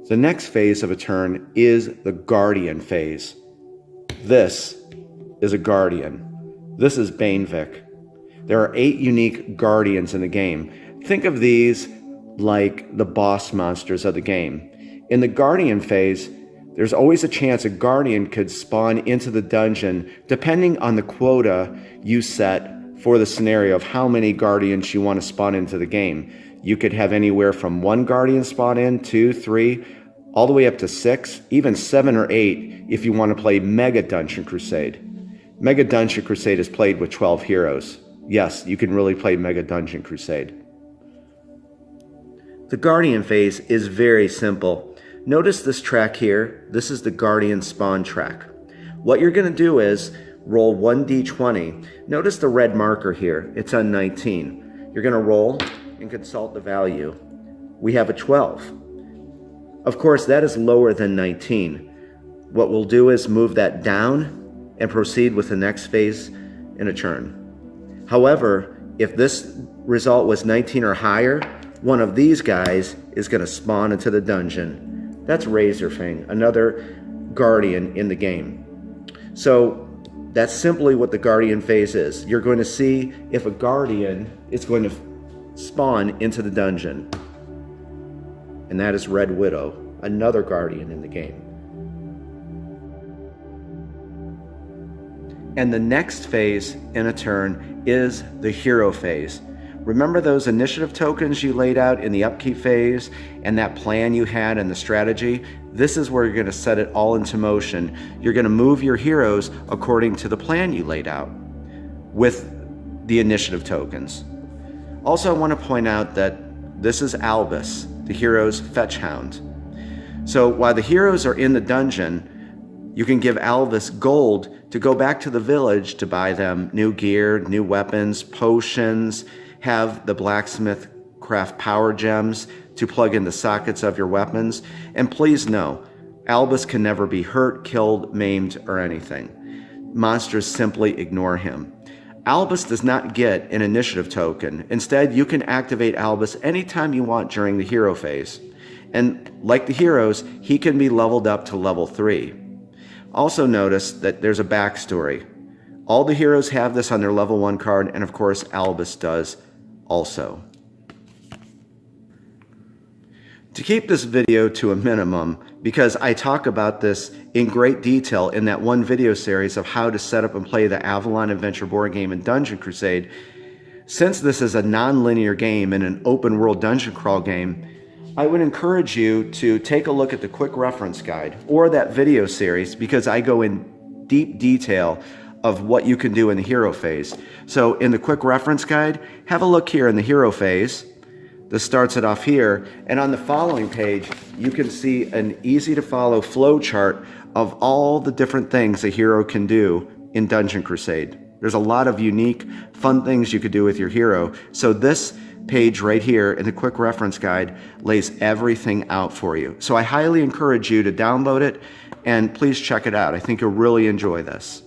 The next phase of a turn is the Guardian phase. This is a Guardian. This is Banevik. There are 8 unique Guardians in the game. Think of these like the boss monsters of the game. In the Guardian phase, there's always a chance a Guardian could spawn into the dungeon depending on the quota you set for the scenario of how many Guardians you want to spawn into the game. You could have anywhere from 1 Guardian spawn in, 2, 3, all the way up to 6, even 7 or 8 if you want to play Mega Dungeon Crusade. Mega Dungeon Crusade is played with 12 heroes. Yes, you can really play Mega Dungeon Crusade. The Guardian phase is very simple. Notice this track here. This is the Guardian spawn track. What you're going to do is roll 1d20. Notice the red marker here. It's on 19. You're going to roll and consult the value. We have a 12. Of course, that is lower than 19. What we'll do is move that down and proceed with the next phase in a turn. However, if this result was 19 or higher, one of these guys is going to spawn into the dungeon. That's Razorfang, another Guardian in the game. So that's simply what the Guardian phase is. You're going to see if a Guardian is going to spawn into the dungeon. And that is Red Widow, another Guardian in the game. And the next phase in a turn is the hero phase. Remember those initiative tokens you laid out in the upkeep phase and that plan you had and the strategy? This is where you're going to set it all into motion. You're going to move your heroes according to the plan you laid out with the initiative tokens. Also, I want to point out that this is Albus, the hero's fetch hound. So while the heroes are in the dungeon, you can give Albus gold to go back to the village to buy them new gear, new weapons, potions, have the blacksmith craft power gems to plug in the sockets of your weapons. And please know, Albus can never be hurt, killed, maimed, or anything. Monsters simply ignore him. Albus does not get an initiative token. Instead, you can activate Albus anytime you want during the hero phase. And like the heroes, he can be leveled up to level 3. Also notice that there's a backstory. All the heroes have this on their level 1 card, and of course Albus does also. To keep this video to a minimum, because I talk about this in great detail in that one video series of how to set up and play the Avalon Adventure board game in Dungeon Crusade, since this is a non-linear game and an open world dungeon crawl game, I would encourage you to take a look at the quick reference guide or that video series, because I go in deep detail of what you can do in the hero phase. So in the quick reference guide, have a look here in the hero phase. This starts it off here, and on the following page, you can see an easy to follow flow chart of all the different things a hero can do in Dungeon Crusade. There's a lot of unique, fun things you could do with your hero. So this page right here in the quick reference guide lays everything out for you. So I highly encourage you to download it and please check it out. I think you'll really enjoy this.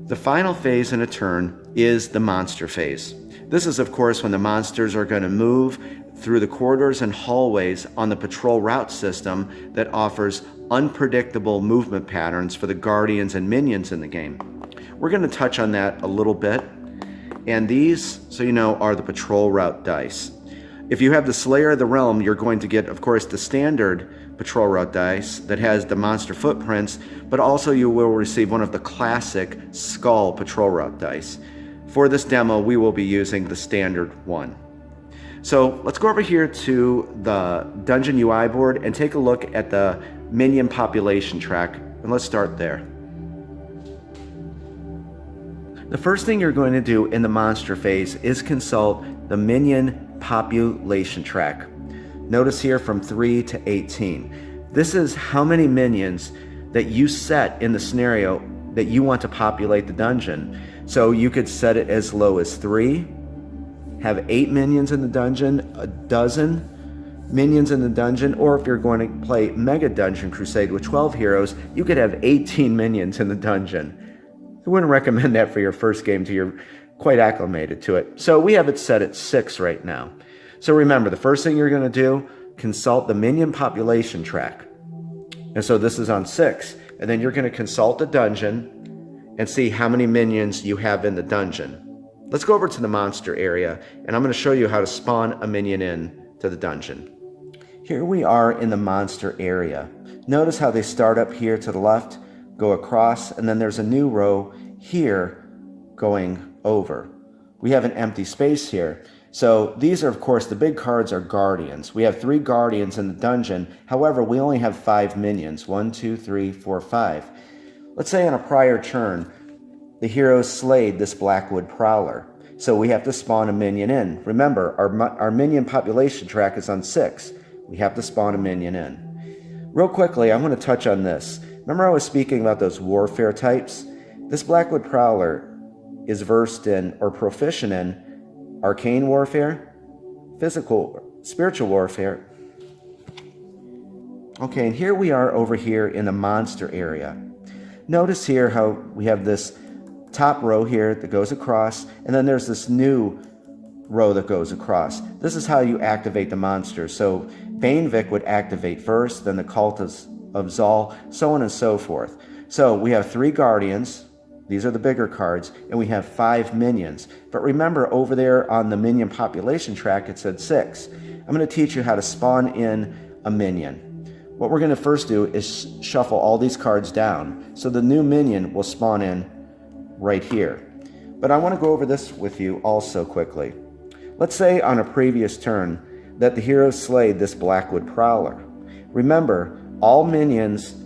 The final phase in a turn is the monster phase. This is, of course, when the monsters are going to move through the corridors and hallways on the patrol route system that offers unpredictable movement patterns for the guardians and minions in the game. We're going to touch on that a little bit. And these, so you know, are the patrol route dice. If you have the Slayer of the Realm, you're going to get, of course, the standard patrol route dice that has the monster footprints, but also you will receive one of the classic skull patrol route dice. For this demo, we will be using the standard one. So let's go over here to the Dungeon UI board and take a look at the minion population track, and let's start there. The first thing you're going to do in the monster phase is consult the minion population track. Notice here from 3 to 18. This is how many minions that you set in the scenario that you want to populate the dungeon. So you could set it as low as 3, have 8 minions in the dungeon, a dozen minions in the dungeon, or if you're going to play Mega Dungeon Crusade with 12 heroes, you could have 18 minions in the dungeon. I wouldn't recommend that for your first game to your quite acclimated to it. So we have it set at 6 right now. So remember, the first thing you're going to do, consult the minion population track. And so this is on 6. And then you're going to consult the dungeon and see how many minions you have in the dungeon. Let's go over to the monster area, and I'm going to show you how to spawn a minion in to the dungeon. Here we are in the monster area. Notice how they start up here to the left, go across, and then there's a new row here going over. We have an empty space here. So these are, of course, the big cards are guardians. We have 3 guardians in the dungeon. However, we only have 5 minions. 1, 2, 3, 4, 5. Let's say on a prior turn, the hero slayed this Blackwood Prowler. So we have to spawn a minion in. Remember, our minion population track is on 6. We have to spawn a minion in. Real quickly, I want to touch on this. Remember I was speaking about those warfare types? This Blackwood Prowler is versed in or proficient in arcane warfare, spiritual warfare. Okay, and here we are over here in the monster area. Notice here how we have this top row here that goes across, and then there's this new row that goes across. This is how you activate the monsters. So Banevik would activate first, then the Cult of Zal, so on and so forth. So we have 3 guardians. These are the bigger cards, and we have 5 minions. But remember, over there on the minion population track, it said 6. I'm going to teach you how to spawn in a minion. What we're going to first do is shuffle all these cards down, so the new minion will spawn in right here. But I want to go over this with you also quickly. Let's say on a previous turn that the hero slayed this Blackwood Prowler. Remember, all minions,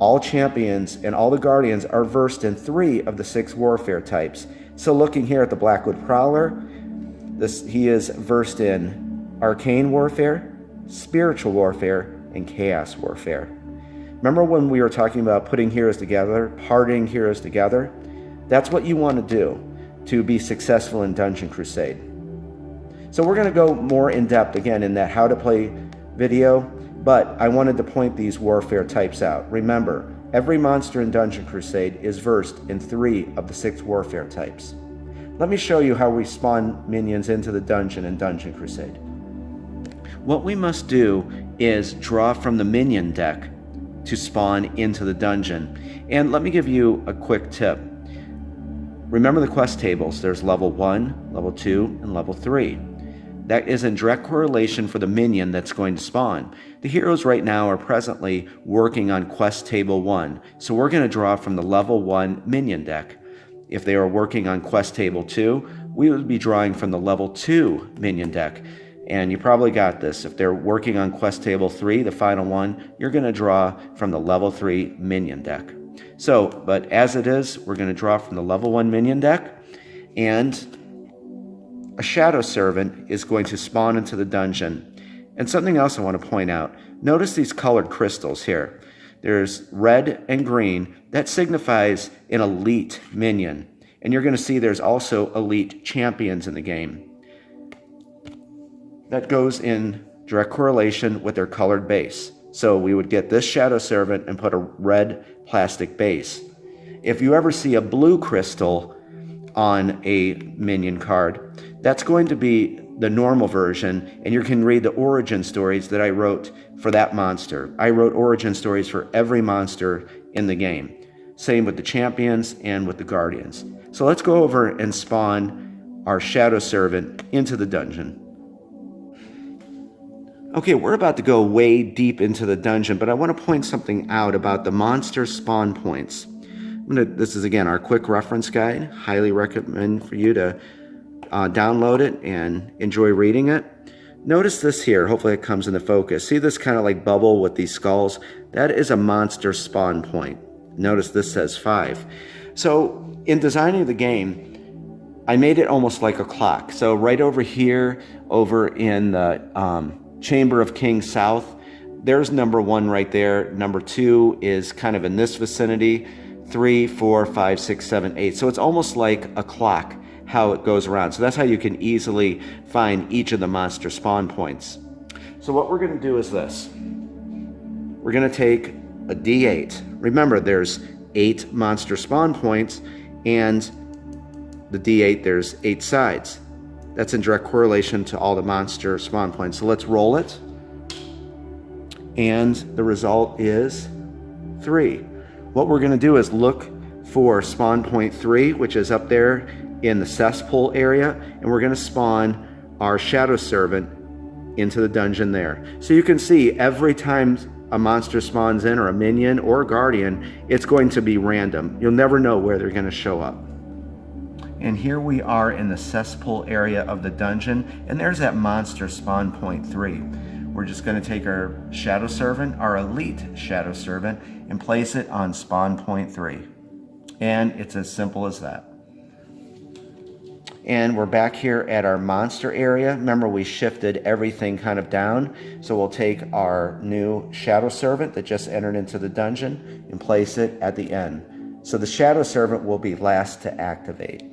all champions, and all the guardians are versed in 3 of the 6 warfare types. So looking here at the Blackwood Prowler, he is versed in arcane warfare, spiritual warfare, and chaos warfare. Remember when we were talking about putting heroes together, partying heroes together? That's what you want to do to be successful in Dungeon Crusade. So we're going to go more in depth again in that how to play video, but I wanted to point these warfare types out. Remember, every monster in Dungeon Crusade is versed in 3 of the 6 warfare types. Let me show you how we spawn minions into the dungeon in Dungeon Crusade. What we must do is draw from the minion deck to spawn into the dungeon. And let me give you a quick tip. Remember the quest tables. There's level 1, level 2, and level 3. That is in direct correlation for the minion that's going to spawn. The heroes right now are presently working on quest table 1, so we're going to draw from the level 1 minion deck. If they are working on quest table 2, we would be drawing from the level 2 minion deck. And you probably got this. If they're working on quest table 3, the final one, you're going to draw from the level 3 minion deck. So, but as it is, we're going to draw from the level 1 minion deck, and a Shadow Servant is going to spawn into the dungeon. And something else I want to point out. Notice these colored crystals here. There's red and green. That signifies an elite minion. And you're going to see there's also elite champions in the game. That goes in direct correlation with their colored base. So we would get this Shadow Servant and put a red plastic base. If you ever see a blue crystal on a minion card, that's going to be the normal version, and you can read the origin stories that I wrote for that monster. I wrote origin stories for every monster in the game. Same with the champions and with the guardians. So let's go over and spawn our Shadow Servant into the dungeon. Okay, we're about to go way deep into the dungeon, but I want to point something out about the monster spawn points. This is, again, our quick reference guide. Highly recommend for you to download it and enjoy reading it. Notice this here. Hopefully it comes into focus. See this kind of like bubble with these skulls? That is a monster spawn point. Notice this says 5. So in designing the game, I made it almost like a clock. So right over here, over in the Chamber of King South, there's number 1 right there. Number 2 is kind of in this vicinity. 3, 4, 5, 6, 7, 8. So it's almost like a clock, how it goes around. So that's how you can easily find each of the monster spawn points. So what we're going to do is this. We're going to take a D8. Remember, there's 8 monster spawn points, and the D8, there's 8 sides. That's in direct correlation to all the monster spawn points. So let's roll it. And the result is 3. What we're going to do is look for spawn point 3, which is up there in the cesspool area, and we're going to spawn our Shadow Servant into the dungeon there. So you can see every time a monster spawns in, or a minion or a guardian, it's going to be random. You'll never know where they're going to show up. And here we are in the cesspool area of the dungeon, and there's that monster spawn point 3. We're just going to take our Shadow Servant, our elite Shadow Servant, and place it on spawn point 3. And it's as simple as that. And we're back here at our monster area. Remember, we shifted everything kind of down. So we'll take our new Shadow Servant that just entered into the dungeon and place it at the end. So the Shadow Servant will be last to activate.